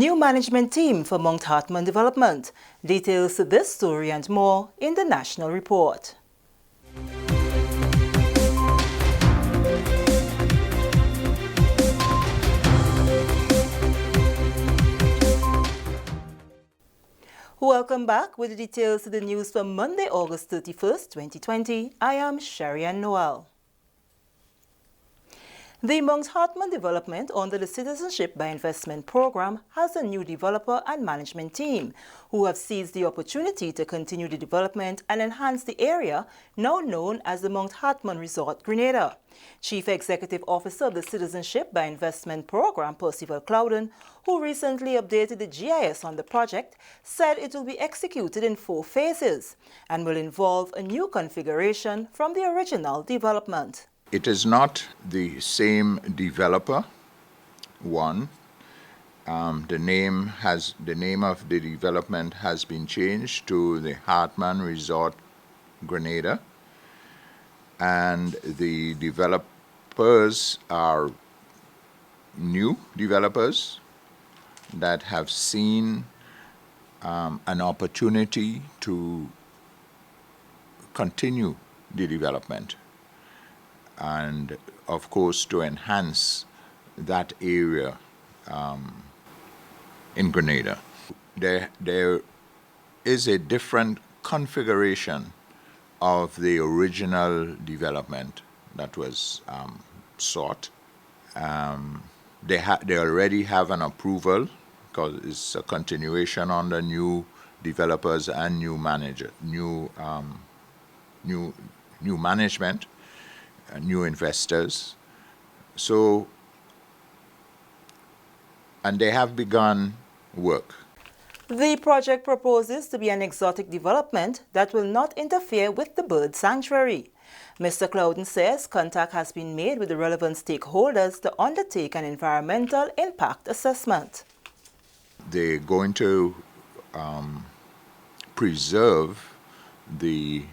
New management team for Mount Hartman Development. Details to this story and more in the National Report. Welcome back with the details to the news for Monday, August 31st, 2020. I am Sharian Noel. The Mount Hartman Development under the Citizenship by Investment program has a new developer and management team who have seized the opportunity to continue the development and enhance the area now known as the Mount Hartman Resort Grenada. Chief Executive Officer of the Citizenship by Investment program, Percival Clouden, who recently updated the GIS on the project, said it will be executed in 4 phases and will involve a new configuration from the original development. It is not the same developer. One, the name of the development has been changed to the Hartman Resort Grenada, and the developers are new developers that have seen an opportunity to continue the development and, of course, to enhance that area in Grenada. There is a different configuration of the original development that was sought. They already have an approval because it's a continuation on the new developers and new management. New investors. So, and they have begun work. The project proposes to be an exotic development that will not interfere with the bird sanctuary. Mr. Clouden says contact has been made with the relevant stakeholders to undertake an environmental impact assessment. They're going to preserve the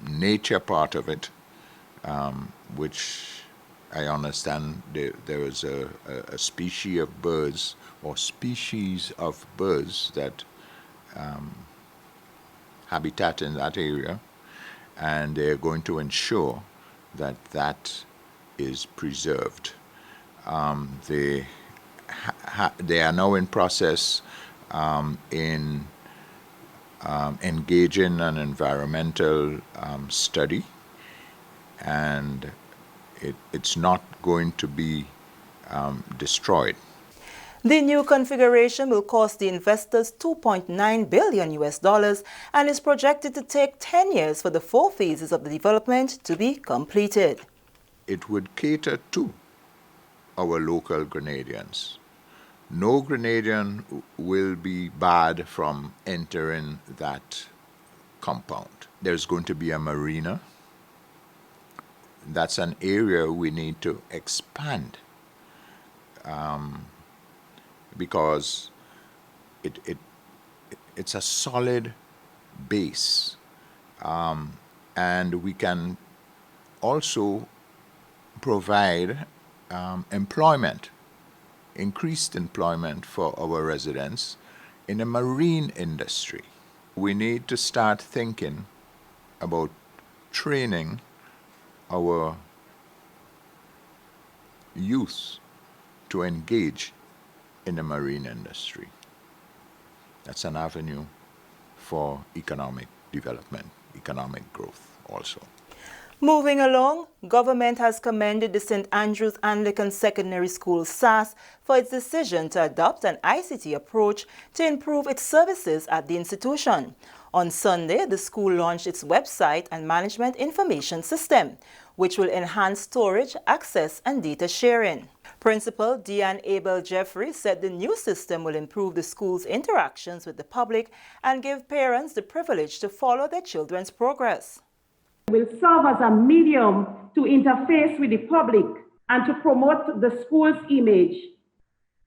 nature part of it, which I understand there is a species of birds that habitat in that area, and they're going to ensure that that is preserved. They are now in process in engaging an environmental study, and it's not going to be destroyed. The new configuration will cost the investors $2.9 billion and is projected to take 10 years for the 4 phases of the development to be completed. It would cater to our local Grenadians. No Grenadian will be barred from entering that compound. There's going to be a marina. That's an area we need to expand because it's a solid base, and we can also provide employment, increased employment for our residents in the marine industry. We need to start thinking about training our youth to engage in the marine industry. That's an avenue for economic development, economic growth also. Moving along, government has commended the St. Andrew's Anglican Secondary School SAASS for its decision to adopt an ICT approach to improve its services at the institution. On Sunday, the school launched its website and management information system, which will enhance storage, access, and data sharing. Principal Deanne Abel Jeffrey said the new system will improve the school's interactions with the public and give parents the privilege to follow their children's progress. Will serve as a medium to interface with the public and to promote the school's image,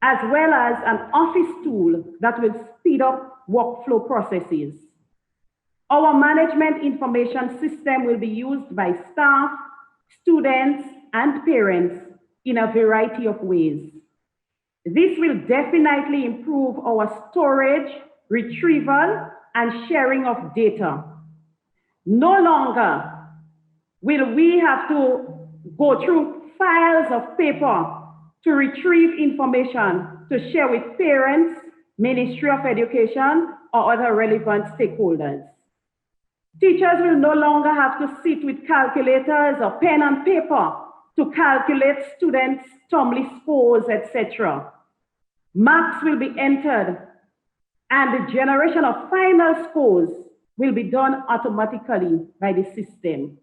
as well as an office tool that will speed up workflow processes. Our management information system will be used by staff, students, and parents in a variety of ways. This will definitely improve our storage, retrieval, and sharing of data. No longer will we have to go through files of paper to retrieve information to share with parents, Ministry of Education, or other relevant stakeholders. Teachers will no longer have to sit with calculators or pen and paper to calculate students' Tumblr scores, etc. Marks will be entered, and the generation of final scores will be done automatically by the system.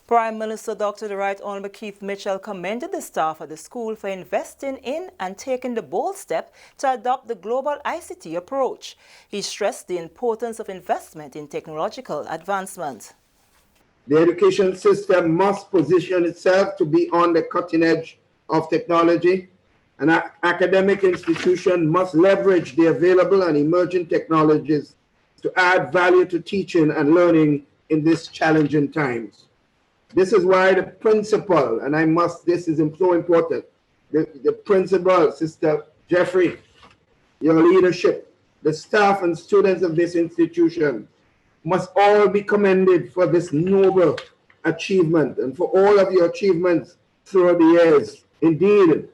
Prime Minister Dr. The Right Honorable Keith Mitchell commended the staff at the school for investing in and taking the bold step to adopt the global ICT approach. He stressed the importance of investment in technological advancement. The education system must position itself to be on the cutting edge of technology. An academic institution must leverage the available and emerging technologies to add value to teaching and learning in these challenging times. This is why the principal, and this is so important, the principal, Sister Jeffrey, your leadership, the staff and students of this institution must all be commended for this noble achievement and for all of your achievements throughout the years. Indeed,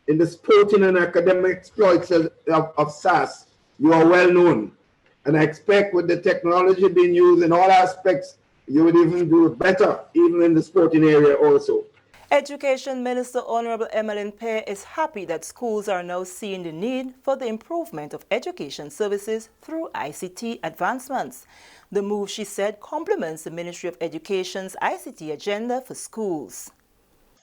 in the sporting and academic exploits of SAASS, you are well known. And I expect with the technology being used in all aspects, you would even do better, even in the sporting area also. Education Minister Honorable Emmeline Pear is happy that schools are now seeing the need for the improvement of education services through ICT advancements. The move, she said, complements the Ministry of Education's ICT agenda for schools.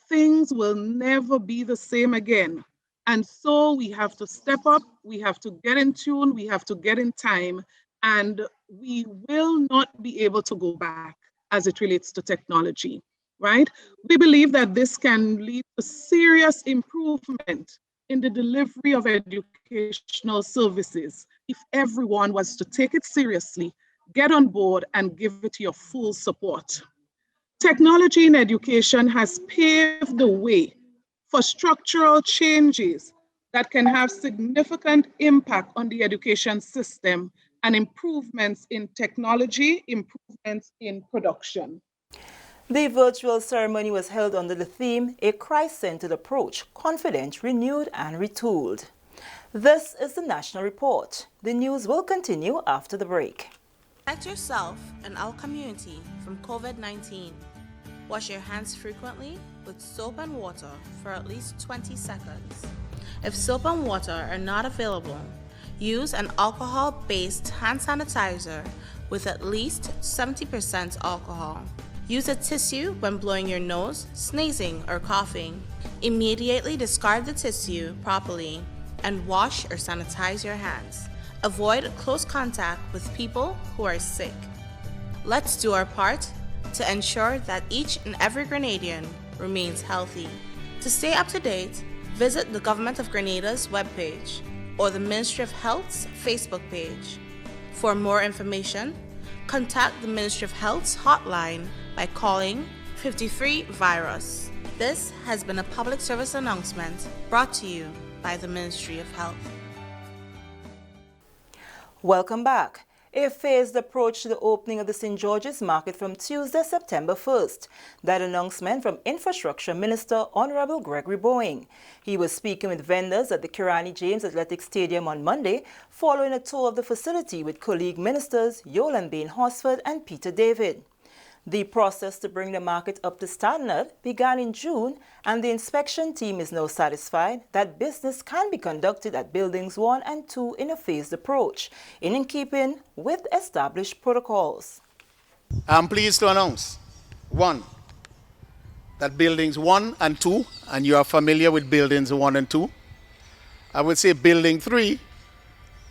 Things will never be the same again. And so we have to step up, we have to get in tune, we have to get in time, and we will not be able to go back as it relates to technology, right? We believe that this can lead to serious improvement in the delivery of educational services if everyone was to take it seriously, get on board, and give it your full support. Technology in education has paved the way for structural changes that can have significant impact on the education system and improvements in technology, improvements in production. The virtual ceremony was held under the theme, A Christ-Centered Approach, Confident, Renewed and Retooled. This is the National Report. The news will continue after the break. Protect yourself and our community from COVID-19. Wash your hands frequently with soap and water for at least 20 seconds. If soap and water are not available, use an alcohol-based hand sanitizer with at least 70% alcohol. Use a tissue when blowing your nose, sneezing, or coughing. Immediately discard the tissue properly and wash or sanitize your hands. Avoid close contact with people who are sick. Let's do our part to ensure that each and every Grenadian remains healthy. To stay up to date, visit the Government of Grenada's webpage or the Ministry of Health's Facebook page. For more information, contact the Ministry of Health's hotline by calling 53-VIRUS. This has been a public service announcement brought to you by the Ministry of Health. Welcome back. A phased approach to the opening of the St. George's Market from Tuesday, September 1st. That announcement from Infrastructure Minister Honorable Gregory Boeing. He was speaking with vendors at the Kirani James Athletic Stadium on Monday, following a tour of the facility with colleague ministers Yolan Bain Horsford and Peter David. The process to bring the market up to standard began in June, and the inspection team is now satisfied that business can be conducted at Buildings 1 and 2 in a phased approach, in keeping with established protocols. I'm pleased to announce, 1, that Buildings 1 and 2, and you are familiar with Buildings 1 and 2, I would say Building 3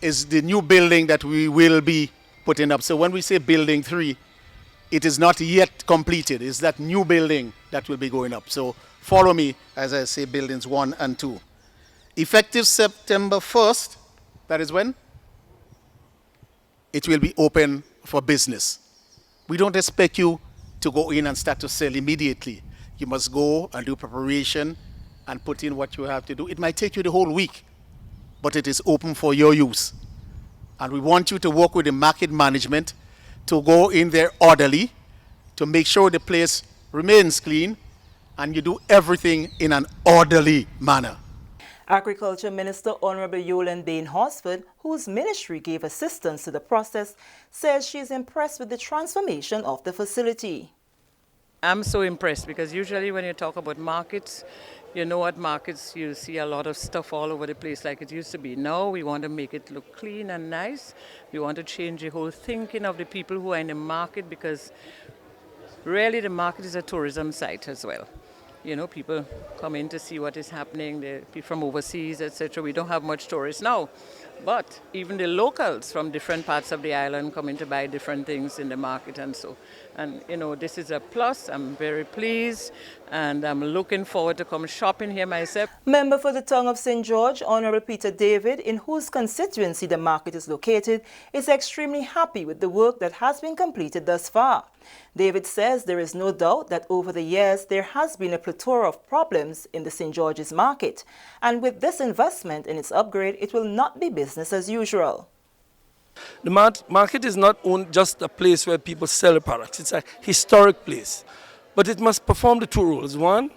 is the new building that we will be putting up. So when we say Building 3, it is not yet completed. It's that new building that will be going up. So follow me as I say Buildings 1 and 2. Effective September 1st, that is when? It will be open for business. We don't expect you to go in and start to sell immediately. You must go and do preparation and put in what you have to do. It might take you the whole week but it is open for your use. And we want you to work with the market management to go in there orderly, to make sure the place remains clean, and you do everything in an orderly manner. Agriculture Minister Honorable Yolande Bain Horsford, whose ministry gave assistance to the process, says she is impressed with the transformation of the facility. I'm so impressed because usually when you talk about markets, you know, at markets you see a lot of stuff all over the place like it used to be. Now we want to make it look clean and nice. We want to change the whole thinking of the people who are in the market, because really the market is a tourism site as well. You know, people come in to see what is happening, they're from overseas, etc. We don't have much tourists now, but even the locals from different parts of the island come in to buy different things in the market and so. And, you know, this is a plus. I'm very pleased, and I'm looking forward to come shopping here myself. Member for the Tongue of St. George, Honorable Peter David, in whose constituency the market is located, is extremely happy with the work that has been completed thus far. David says there is no doubt that over the years there has been a plethora of problems in the St. George's market, and with this investment in its upgrade, it will not be business as usual. The market is not just a place where people sell products. It's a historic place. But it must perform the two roles. One,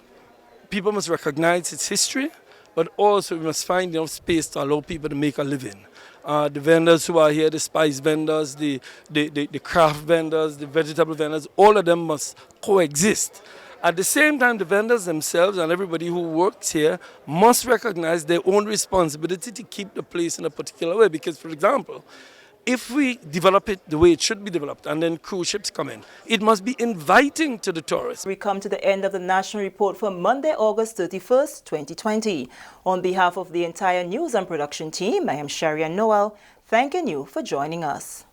people must recognize its history, but also we must find enough space to allow people to make a living. The vendors who are here, the spice vendors, the craft vendors, the vegetable vendors, all of them must coexist. At the same time, the vendors themselves and everybody who works here must recognize their own responsibility to keep the place in a particular way. Because, for example, if we develop it the way it should be developed and then cruise ships come in, it must be inviting to the tourists. We come to the end of the National Report for Monday, August 31st, 2020. On behalf of the entire news and production team, I am Sharia Noel, thanking you for joining us.